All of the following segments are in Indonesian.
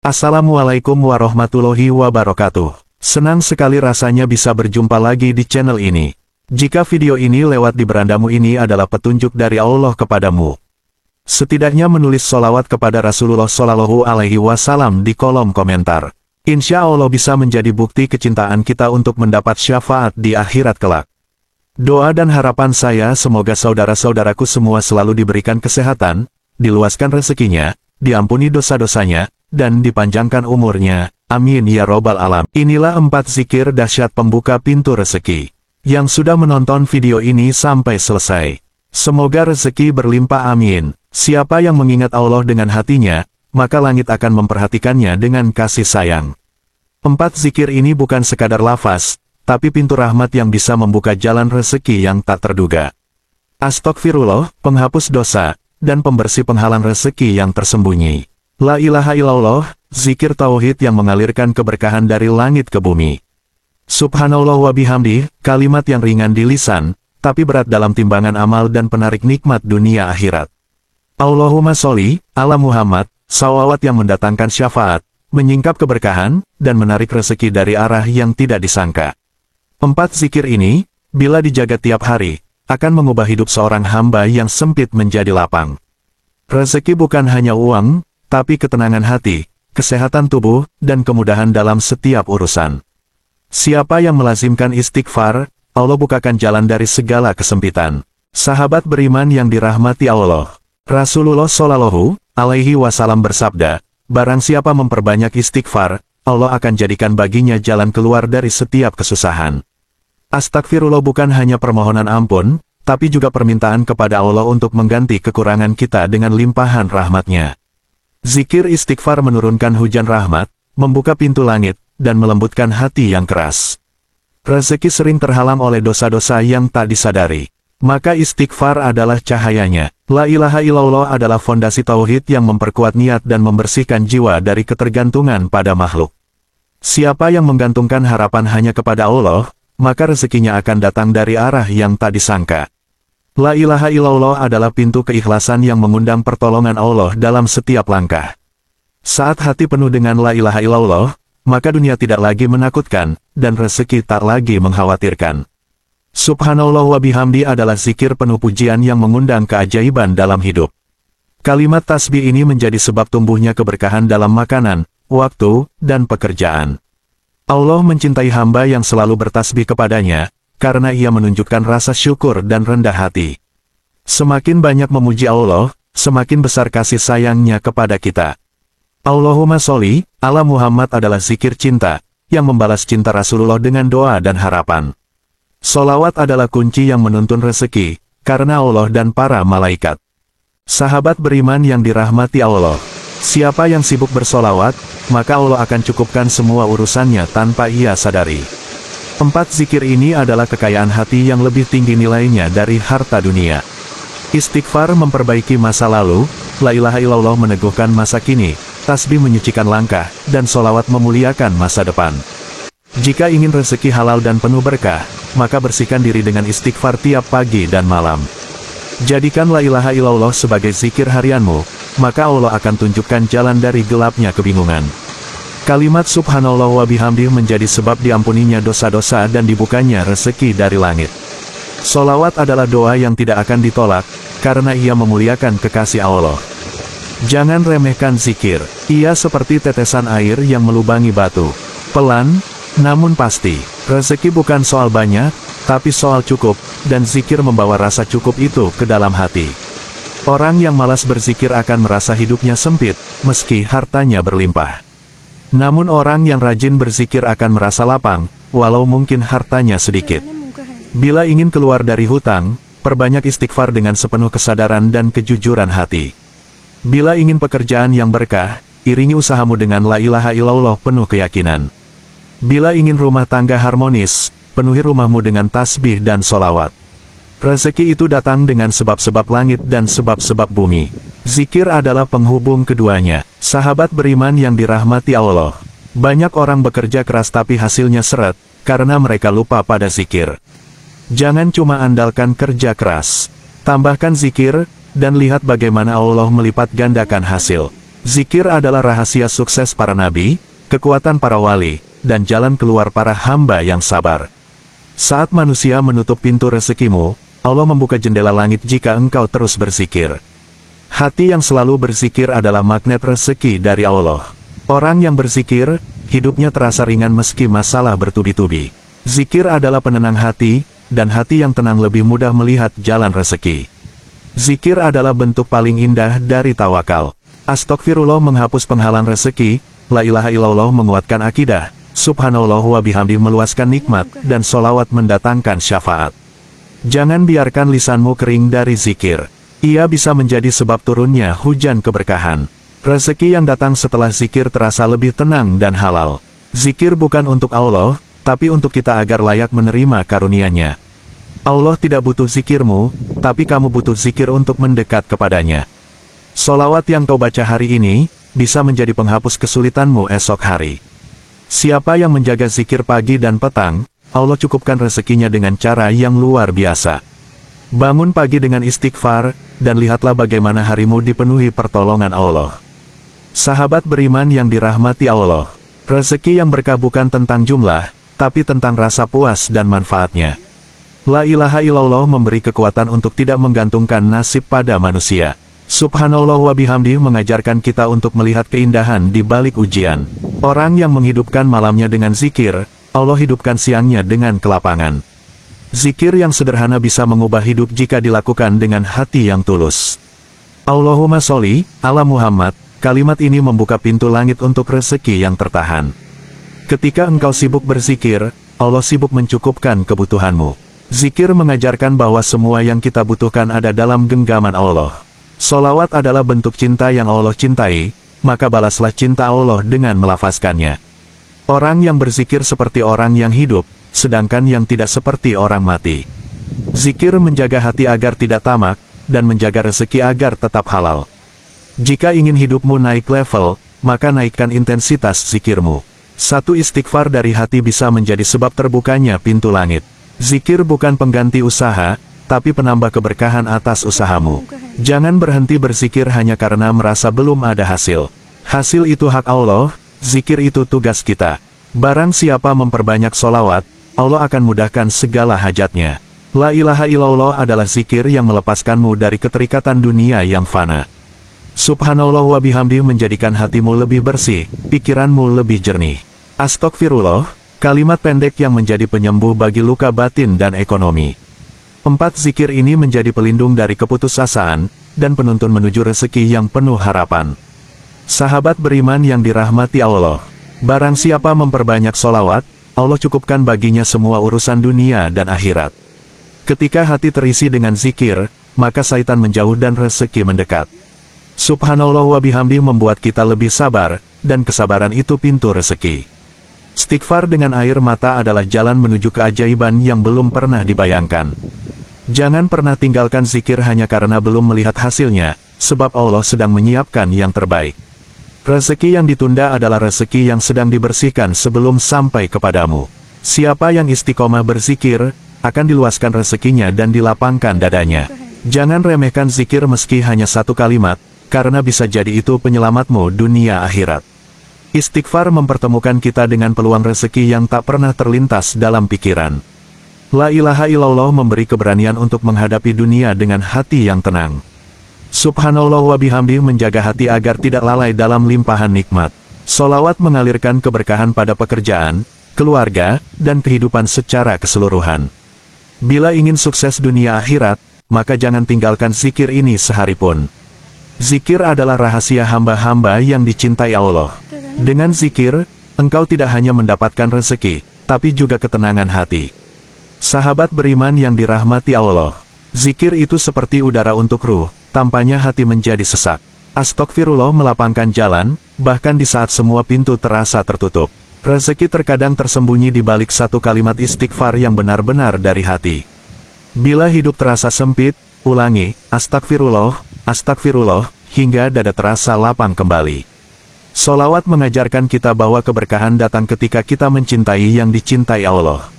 Assalamualaikum warahmatullahi wabarakatuh. Senang sekali rasanya bisa berjumpa lagi di channel ini. Jika video ini lewat di berandamu ini adalah petunjuk dari Allah kepadamu, setidaknya menulis sholawat kepada Rasulullah Shallallahu Alaihi Wasallam di kolom komentar. Insya Allah bisa menjadi bukti kecintaan kita untuk mendapat syafaat di akhirat kelak. Doa dan harapan saya semoga saudara-saudaraku semua selalu diberikan kesehatan, diluaskan rezekinya, diampuni dosa-dosanya, dan dipanjangkan umurnya. Amin ya robbal alam. Inilah 4 zikir dahsyat pembuka pintu rezeki. Yang sudah menonton video ini sampai selesai, semoga rezeki berlimpah amin. Siapa yang mengingat Allah dengan hatinya, maka langit akan memperhatikannya dengan kasih sayang. 4 zikir ini bukan sekadar lafaz, tapi pintu rahmat yang bisa membuka jalan rezeki yang tak terduga. Astagfirullah, penghapus dosa, dan pembersih penghalang rezeki yang tersembunyi. La ilaha illallah, zikir tauhid yang mengalirkan keberkahan dari langit ke bumi. Subhanallah wa bihamdi, kalimat yang ringan di lisan, tapi berat dalam timbangan amal dan penarik nikmat dunia akhirat. Allahumma sholli ala Muhammad, salawat yang mendatangkan syafaat, menyingkap keberkahan, dan menarik rezeki dari arah yang tidak disangka. 4 zikir ini, bila dijaga tiap hari, akan mengubah hidup seorang hamba yang sempit menjadi lapang. Rezeki bukan hanya uang, tapi ketenangan hati, kesehatan tubuh, dan kemudahan dalam setiap urusan. Siapa yang melazimkan istighfar, Allah bukakan jalan dari segala kesempitan. Sahabat beriman yang dirahmati Allah, Rasulullah Shallallahu Alaihi Wasallam bersabda, barang siapa memperbanyak istighfar, Allah akan jadikan baginya jalan keluar dari setiap kesusahan. Astagfirullah bukan hanya permohonan ampun, tapi juga permintaan kepada Allah untuk mengganti kekurangan kita dengan limpahan rahmat-Nya. Zikir istighfar menurunkan hujan rahmat, membuka pintu langit, dan melembutkan hati yang keras. Rezeki sering terhalang oleh dosa-dosa yang tak disadari, maka istighfar adalah cahayanya. La ilaha illallah adalah fondasi tauhid yang memperkuat niat dan membersihkan jiwa dari ketergantungan pada makhluk. Siapa yang menggantungkan harapan hanya kepada Allah, maka rezekinya akan datang dari arah yang tak disangka. La ilaha illallah adalah pintu keikhlasan yang mengundang pertolongan Allah dalam setiap langkah. Saat hati penuh dengan la ilaha illallah, maka dunia tidak lagi menakutkan, dan rezeki tak lagi mengkhawatirkan. Subhanallah wa bihamdi adalah zikir penuh pujian yang mengundang keajaiban dalam hidup. Kalimat tasbih ini menjadi sebab tumbuhnya keberkahan dalam makanan, waktu, dan pekerjaan. Allah mencintai hamba yang selalu bertasbih kepadanya, karena ia menunjukkan rasa syukur dan rendah hati. Semakin banyak memuji Allah, semakin besar kasih sayangnya kepada kita. Allahumma sholli ala Muhammad adalah zikir cinta, yang membalas cinta Rasulullah dengan doa dan harapan. Sholawat adalah kunci yang menuntun rezeki, karena Allah dan para malaikat. Sahabat beriman yang dirahmati Allah, siapa yang sibuk bersolawat, maka Allah akan cukupkan semua urusannya tanpa ia sadari. 4 zikir ini adalah kekayaan hati yang lebih tinggi nilainya dari harta dunia. Istighfar memperbaiki masa lalu, la ilaha illallah meneguhkan masa kini, tasbih menyucikan langkah, dan sholawat memuliakan masa depan. Jika ingin rezeki halal dan penuh berkah, maka bersihkan diri dengan istighfar tiap pagi dan malam. Jadikan la ilaha illallah sebagai zikir harianmu, maka Allah akan tunjukkan jalan dari gelapnya kebingungan. Kalimat subhanallah wa bihamdih menjadi sebab diampuninya dosa-dosa dan dibukanya rezeki dari langit. Sholawat adalah doa yang tidak akan ditolak, karena ia memuliakan kekasih Allah. Jangan remehkan zikir, ia seperti tetesan air yang melubangi batu. Pelan, namun pasti. Rezeki bukan soal banyak, tapi soal cukup, dan zikir membawa rasa cukup itu ke dalam hati. Orang yang malas berzikir akan merasa hidupnya sempit, meski hartanya berlimpah. Namun orang yang rajin berzikir akan merasa lapang, walau mungkin hartanya sedikit. Bila ingin keluar dari hutang, perbanyak istighfar dengan sepenuh kesadaran dan kejujuran hati. Bila ingin pekerjaan yang berkah, iringi usahamu dengan la ilaha illallah penuh keyakinan. Bila ingin rumah tangga harmonis, penuhi rumahmu dengan tasbih dan sholawat. Rezeki itu datang dengan sebab-sebab langit dan sebab-sebab bumi. Zikir adalah penghubung keduanya. Sahabat beriman yang dirahmati Allah, banyak orang bekerja keras tapi hasilnya seret, karena mereka lupa pada zikir. Jangan cuma andalkan kerja keras, tambahkan zikir, dan lihat bagaimana Allah melipat gandakan hasil. Zikir adalah rahasia sukses para nabi, kekuatan para wali, dan jalan keluar para hamba yang sabar. Saat manusia menutup pintu rezekimu, Allah membuka jendela langit jika engkau terus berzikir. Hati yang selalu berzikir adalah magnet rezeki dari Allah. Orang yang berzikir, hidupnya terasa ringan meski masalah bertubi-tubi. Zikir adalah penenang hati, dan hati yang tenang lebih mudah melihat jalan rezeki. Zikir adalah bentuk paling indah dari tawakal. Astagfirullah menghapus penghalang rezeki, la ilaha illallah menguatkan akidah, subhanallah wa bihamdi meluaskan nikmat, dan solawat mendatangkan syafaat. Jangan biarkan lisanmu kering dari zikir. Ia bisa menjadi sebab turunnya hujan keberkahan. Rezeki yang datang setelah zikir terasa lebih tenang dan halal. Zikir bukan untuk Allah, tapi untuk kita agar layak menerima karunia-Nya. Allah tidak butuh zikirmu, tapi kamu butuh zikir untuk mendekat kepadanya. Solawat yang kau baca hari ini, bisa menjadi penghapus kesulitanmu esok hari. Siapa yang menjaga zikir pagi dan petang, Allah cukupkan rezekinya dengan cara yang luar biasa. Bangun pagi dengan istighfar, dan lihatlah bagaimana harimu dipenuhi pertolongan Allah. Sahabat beriman yang dirahmati Allah, rezeki yang berkah bukan tentang jumlah, tapi tentang rasa puas dan manfaatnya. La ilaha illallah memberi kekuatan untuk tidak menggantungkan nasib pada manusia. Subhanallah wa bihamdi mengajarkan kita untuk melihat keindahan di balik ujian. Orang yang menghidupkan malamnya dengan zikir, Allah hidupkan siangnya dengan kelapangan. Zikir yang sederhana bisa mengubah hidup jika dilakukan dengan hati yang tulus. Allahumma sholli ala Muhammad, kalimat ini membuka pintu langit untuk rezeki yang tertahan. Ketika engkau sibuk berzikir, Allah sibuk mencukupkan kebutuhanmu. Zikir mengajarkan bahwa semua yang kita butuhkan ada dalam genggaman Allah. Solawat adalah bentuk cinta yang Allah cintai, maka balaslah cinta Allah dengan melafazkannya. Orang yang berzikir seperti orang yang hidup, sedangkan yang tidak seperti orang mati. Zikir menjaga hati agar tidak tamak, dan menjaga rezeki agar tetap halal. Jika ingin hidupmu naik level, maka naikkan intensitas zikirmu. Satu istighfar dari hati bisa menjadi sebab terbukanya pintu langit. Zikir bukan pengganti usaha, tapi penambah keberkahan atas usahamu. Jangan berhenti berzikir hanya karena merasa belum ada hasil. Hasil itu hak Allah, zikir itu tugas kita. Barang siapa memperbanyak solawat, Allah akan mudahkan segala hajatnya. La ilaha illallah adalah zikir yang melepaskanmu dari keterikatan dunia yang fana. Subhanallah wa bihamdi menjadikan hatimu lebih bersih, pikiranmu lebih jernih. Astagfirullah, kalimat pendek yang menjadi penyembuh bagi luka batin dan ekonomi. 4 zikir ini menjadi pelindung dari keputusasaan, dan penuntun menuju rezeki yang penuh harapan. Sahabat beriman yang dirahmati Allah, barang siapa memperbanyak solawat, Allah cukupkan baginya semua urusan dunia dan akhirat. Ketika hati terisi dengan zikir, maka syaitan menjauh dan rezeki mendekat. Subhanallah wa bihamdi membuat kita lebih sabar, dan kesabaran itu pintu rezeki. Istighfar dengan air mata adalah jalan menuju keajaiban yang belum pernah dibayangkan. Jangan pernah tinggalkan zikir hanya karena belum melihat hasilnya, sebab Allah sedang menyiapkan yang terbaik. Rezeki yang ditunda adalah rezeki yang sedang dibersihkan sebelum sampai kepadamu. Siapa yang istiqomah berzikir, akan diluaskan rezekinya dan dilapangkan dadanya. Jangan remehkan zikir meski hanya satu kalimat, karena bisa jadi itu penyelamatmu dunia akhirat. Istighfar mempertemukan kita dengan peluang rezeki yang tak pernah terlintas dalam pikiran. La ilaha illallah memberi keberanian untuk menghadapi dunia dengan hati yang tenang. Subhanallah wa bihamdi menjaga hati agar tidak lalai dalam limpahan nikmat. Solawat mengalirkan keberkahan pada pekerjaan, keluarga, dan kehidupan secara keseluruhan. Bila ingin sukses dunia akhirat, maka jangan tinggalkan zikir ini seharipun. Zikir adalah rahasia hamba-hamba yang dicintai Allah. Dengan zikir, engkau tidak hanya mendapatkan rezeki, tapi juga ketenangan hati. Sahabat beriman yang dirahmati Allah, zikir itu seperti udara untuk ruh, tampaknya hati menjadi sesak. Astagfirullah melapangkan jalan, bahkan di saat semua pintu terasa tertutup. Rezeki terkadang tersembunyi di balik satu kalimat istighfar yang benar-benar dari hati. Bila hidup terasa sempit, ulangi, astagfirullah, astagfirullah, hingga dada terasa lapang kembali. Solawat mengajarkan kita bahwa keberkahan datang ketika kita mencintai yang dicintai Allah.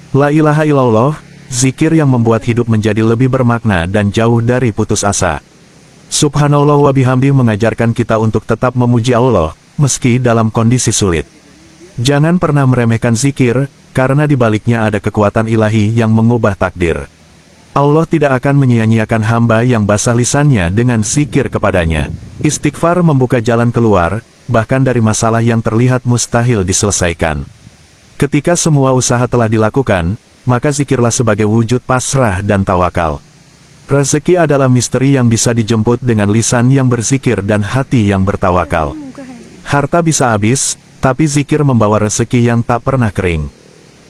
La ilaha illallah, zikir yang membuat hidup menjadi lebih bermakna dan jauh dari putus asa. Subhanallah wa bihamdih mengajarkan kita untuk tetap memuji Allah, meski dalam kondisi sulit. Jangan pernah meremehkan zikir, karena di baliknya ada kekuatan ilahi yang mengubah takdir. Allah tidak akan menyia-nyiakan hamba yang basah lisannya dengan zikir kepadanya. Istighfar membuka jalan keluar, bahkan dari masalah yang terlihat mustahil diselesaikan. Ketika semua usaha telah dilakukan, maka zikirlah sebagai wujud pasrah dan tawakal. Rezeki adalah misteri yang bisa dijemput dengan lisan yang berzikir dan hati yang bertawakal. Harta bisa habis, tapi zikir membawa rezeki yang tak pernah kering.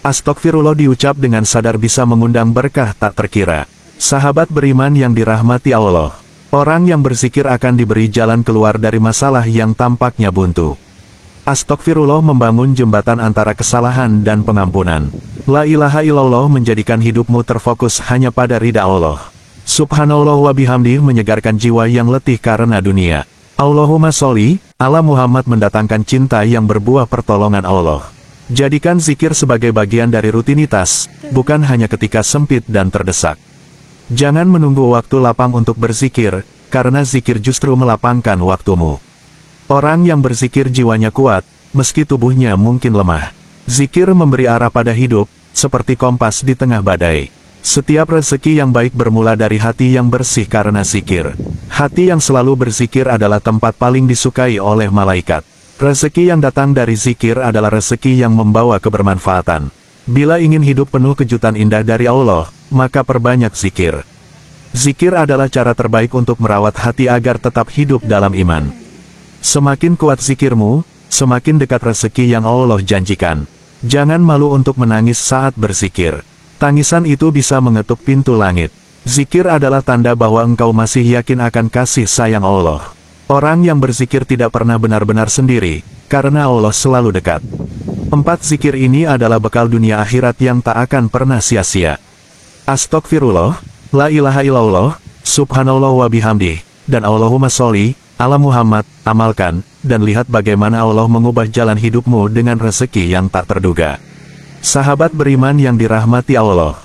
Astagfirullah diucap dengan sadar bisa mengundang berkah tak terkira. Sahabat beriman yang dirahmati Allah, orang yang berzikir akan diberi jalan keluar dari masalah yang tampaknya buntu. Astagfirullah membangun jembatan antara kesalahan dan pengampunan. La ilaha illallah menjadikan hidupmu terfokus hanya pada ridha Allah. Subhanallah wa bihamdih menyegarkan jiwa yang letih karena dunia. Allahumma sholli ala Muhammad mendatangkan cinta yang berbuah pertolongan Allah. Jadikan zikir sebagai bagian dari rutinitas, bukan hanya ketika sempit dan terdesak. Jangan menunggu waktu lapang untuk berzikir, karena zikir justru melapangkan waktumu. Orang yang berzikir jiwanya kuat, meski tubuhnya mungkin lemah. Zikir memberi arah pada hidup, seperti kompas di tengah badai. Setiap rezeki yang baik bermula dari hati yang bersih karena zikir. Hati yang selalu berzikir adalah tempat paling disukai oleh malaikat. Rezeki yang datang dari zikir adalah rezeki yang membawa kebermanfaatan. Bila ingin hidup penuh kejutan indah dari Allah, maka perbanyak zikir. Zikir adalah cara terbaik untuk merawat hati agar tetap hidup dalam iman. Semakin kuat zikirmu, semakin dekat rezeki yang Allah janjikan. Jangan malu untuk menangis saat berzikir. Tangisan itu bisa mengetuk pintu langit. Zikir adalah tanda bahwa engkau masih yakin akan kasih sayang Allah. Orang yang berzikir tidak pernah benar-benar sendiri, karena Allah selalu dekat. 4 zikir ini adalah bekal dunia akhirat yang tak akan pernah sia-sia. Astagfirullah, la ilaha illallah, subhanallah wa bihamdih, dan Allahumma sholli ala Muhammad. Amalkan, dan lihat bagaimana Allah mengubah jalan hidupmu dengan rezeki yang tak terduga. Sahabat beriman yang dirahmati Allah,